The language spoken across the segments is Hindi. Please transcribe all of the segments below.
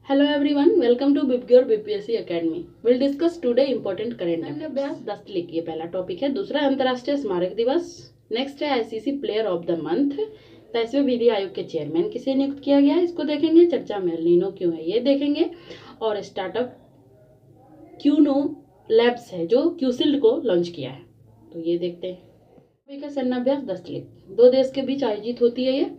Hello everyone, welcome to BIPGYOR BPSC Academy. We'll discuss today important current अभ्यास 10 क्लिक ये पहला टॉपिक है। दूसरा अंतर्राष्ट्रीय स्मारक दिवस। नेक्स्ट है ICC player of the month. 23वें विधि आयोग के चेयरमैन किसे नियुक्त किया गया है, इसको देखेंगे। चर्चा में एल क्यों है ये देखेंगे। और स्टार्टअप क्यूनो लैब्स है जो क्यूसिल्ड को लॉन्च किया है, तो ये देखते हैं। सन्नाभ्यास 10 क्लिक। दो देश के बीच आयोजित होती है ये,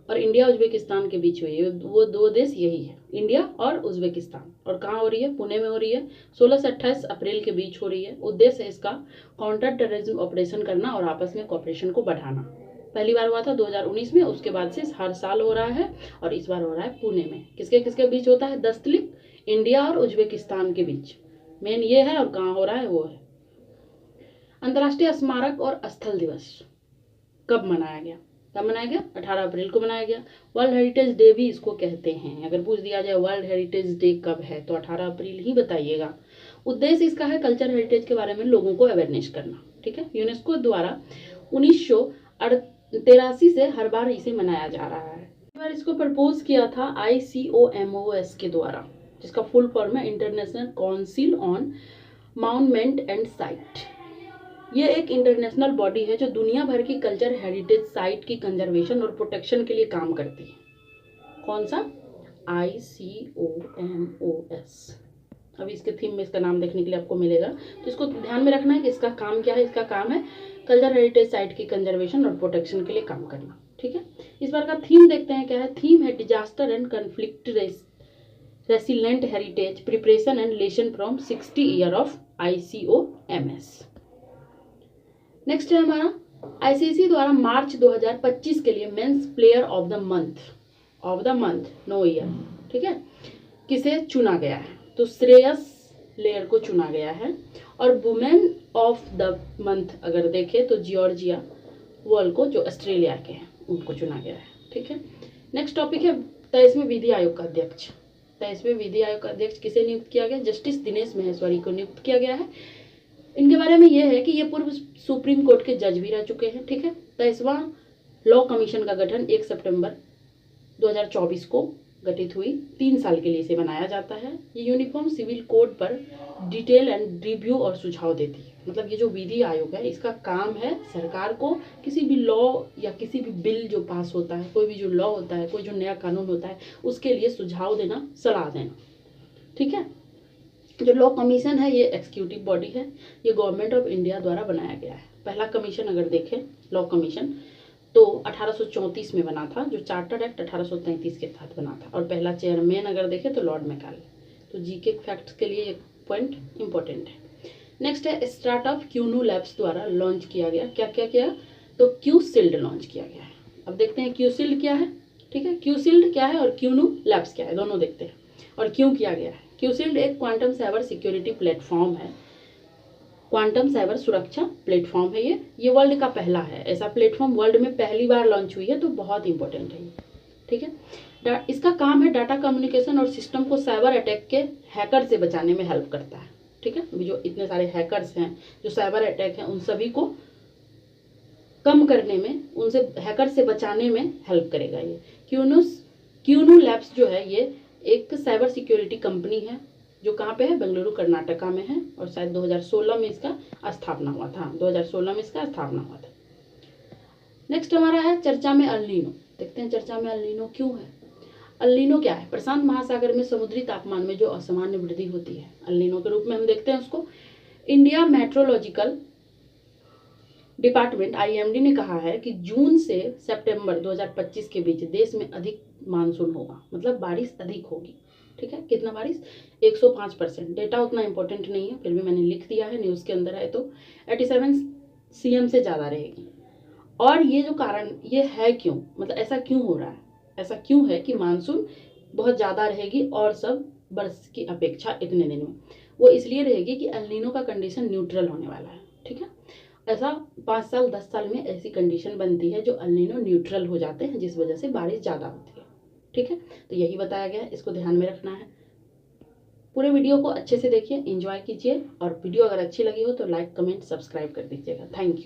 और इंडिया उज्बेकिस्तान के बीच हुई है। वो दो देश यही है, इंडिया और उज्बेकिस्तान। और कहाँ हो रही है? पुणे में हो रही है। 16 से 28 अप्रैल के बीच हो रही है। उद्देश्य है इसका काउंटर टेररिज्म ऑपरेशन करना और आपस में कॉपरेशन को बढ़ाना। पहली बार हुआ था 2019 में, उसके बाद से हर साल हो रहा है और इस बार हो रहा है पुणे में। किसके किसके बीच होता है? 10 क्लिक। इंडिया और उज्बेकिस्तान के बीच मेन ये है, और कहाँ हो रहा है वो है। अंतर्राष्ट्रीय स्मारक और स्थल दिवस कब मनाया गया? 18 अप्रैल को मनाया गया। वर्ल्ड हेरिटेज डे भी इसको कहते हैं। अगर पूछ दिया जाए वर्ल्ड हेरिटेज डे कब है तो 18 अप्रैल ही बताइएगा। उद्देश्य इसका है कल्चर हेरिटेज के बारे में लोगों को अवेयरनेस करना। ठीक है। यूनेस्को द्वारा 1983 से हर बार इसे मनाया जा रहा है। इस बार इसको प्रपोज किया था ICOMOS के द्वारा, जिसका फुल फॉर्म है international council on monument and site. ये एक इंटरनेशनल बॉडी है जो दुनिया भर की कल्चर हेरिटेज साइट की कंजर्वेशन और प्रोटेक्शन के लिए काम करती है। कौन सा? ICOMOS। अभी इसके थीम में इसका नाम देखने के लिए आपको मिलेगा, तो इसको ध्यान में रखना है कि इसका काम क्या है। इसका काम है कल्चर हेरिटेज साइट की कंजर्वेशन और प्रोटेक्शन के लिए काम करना। ठीक है। इस बार का थीम देखते हैं क्या है। थीम है disaster and conflict resilient heritage preparation and lesson from 60 year of ICOMS। Next है हमारा आईसीसी द्वारा मार्च 2025 के लिए men's player of the month नो ईयर। ठीक है। किसे चुना गया है? तो श्रेयस लेयर को चुना गया है। और वुमेन ऑफ द मंथ अगर देखें तो जॉर्जिया वॉल को, जो ऑस्ट्रेलिया के हैं, उनको चुना गया है। ठीक है। नेक्स्ट टॉपिक है 23वें विधि आयोग का अध्यक्ष। 23वें विधि आयोग का अध्यक्ष किसे नियुक्त किया गया? जस्टिस दिनेश महेश्वरी को नियुक्त किया गया है। इनके बारे में यह है कि ये पूर्व सुप्रीम कोर्ट के जज भी रह चुके हैं। ठीक है। 23वां लॉ कमीशन का गठन 1 सितंबर 2024 को गठित हुई। 3 साल के लिए इसे बनाया जाता है। ये यूनिफॉर्म सिविल कोड पर डिटेल एंड रिव्यू और सुझाव देती है। मतलब ये जो विधि आयोग है, इसका काम है सरकार को किसी भी लॉ या किसी भी बिल जो पास होता है, कोई भी जो लॉ होता है, कोई जो नया कानून होता है, उसके लिए सुझाव देना, सलाह देना। ठीक है। जो लॉ कमीशन है ये एग्जीक्यूटिव बॉडी है। ये गवर्नमेंट ऑफ इंडिया द्वारा बनाया गया है। पहला कमीशन अगर देखें लॉ कमीशन तो 1834 में बना था, जो चार्टर एक्ट 1833 के तहत बना था। और पहला चेयरमैन अगर देखें तो लॉर्ड मैकाले। तो जीके फैक्ट्स के लिए एक पॉइंट इंपॉर्टेंट है। नेक्स्ट है स्टार्टअप क्यूनो लैब्स द्वारा लॉन्च किया गया। क्या क्या किया? तो क्यूसिल्ड लॉन्च किया गया है। अब देखते हैं क्यूसिल्ड क्या है। ठीक है। क्यूसिल्ड क्या है और क्यूनो लैब्स क्या है, दोनों देखते हैं और क्यों किया गया है। क्यूसिल्ड एक क्वांटम साइबर सिक्योरिटी प्लेटफॉर्म है। क्वांटम साइबर सुरक्षा प्लेटफॉर्म है ये वर्ल्ड का पहला है। ऐसा प्लेटफॉर्म वर्ल्ड में पहली बार लॉन्च हुई है, तो बहुत इंपॉर्टेंट है ये। ठीक है। इसका काम है डाटा कम्युनिकेशन और सिस्टम को साइबर अटैक के हैकर से बचाने में हेल्प करता है। ठीक है। अभी जो इतने सारे हैकर्स हैं, जो साइबर अटैक हैं, उन सभी को कम करने में, उनसे हैकर से बचाने में हेल्प करेगा ये। क्यूनो लैब्स जो है ये एक साइबर सिक्योरिटी कंपनी है, जो कहाँ पे है? बेंगलुरु कर्नाटका में है। और शायद 2016 में इसका स्थापना हुआ था। 2016 में इसका स्थापना हुआ था। नेक्स्ट हमारा है चर्चा में एल नीनो। देखते हैं चर्चा में एल नीनो क्यों है। एल नीनो क्या है? प्रशांत महासागर में समुद्री तापमान में जो असामान्य वृद्धि होती है, एल नीनो के रूप में हम देखते हैं उसको। इंडिया मेट्रोलॉजिकल डिपार्टमेंट IMD ने कहा है कि जून से सितंबर 2025 के बीच देश में अधिक मानसून होगा, मतलब बारिश अधिक होगी। ठीक है। कितना बारिश? 105%। डेटा उतना इंपॉर्टेंट नहीं है, फिर भी मैंने लिख दिया है, न्यूज़ के अंदर है। तो 87 CM से ज़्यादा रहेगी। और ये जो कारण ये है क्यों, मतलब ऐसा क्यों हो रहा है? ऐसा क्यों है कि मानसून बहुत ज़्यादा रहेगी और सब वर्ष की अपेक्षा इतने दिन में? वो इसलिए रहेगी कि एल नीनो का कंडीशन न्यूट्रल होने वाला है। ठीक है। ऐसा 5 साल 10 साल में ऐसी कंडीशन बनती है जो एल नीनो न्यूट्रल हो जाते हैं, जिस वजह से बारिश ज़्यादा होती है। ठीक है। तो यही बताया गया है, इसको ध्यान में रखना है। पूरे वीडियो को अच्छे से देखिए, एंजॉय कीजिए, और वीडियो अगर अच्छी लगी हो तो लाइक कमेंट सब्सक्राइब कर दीजिएगा। Thank you.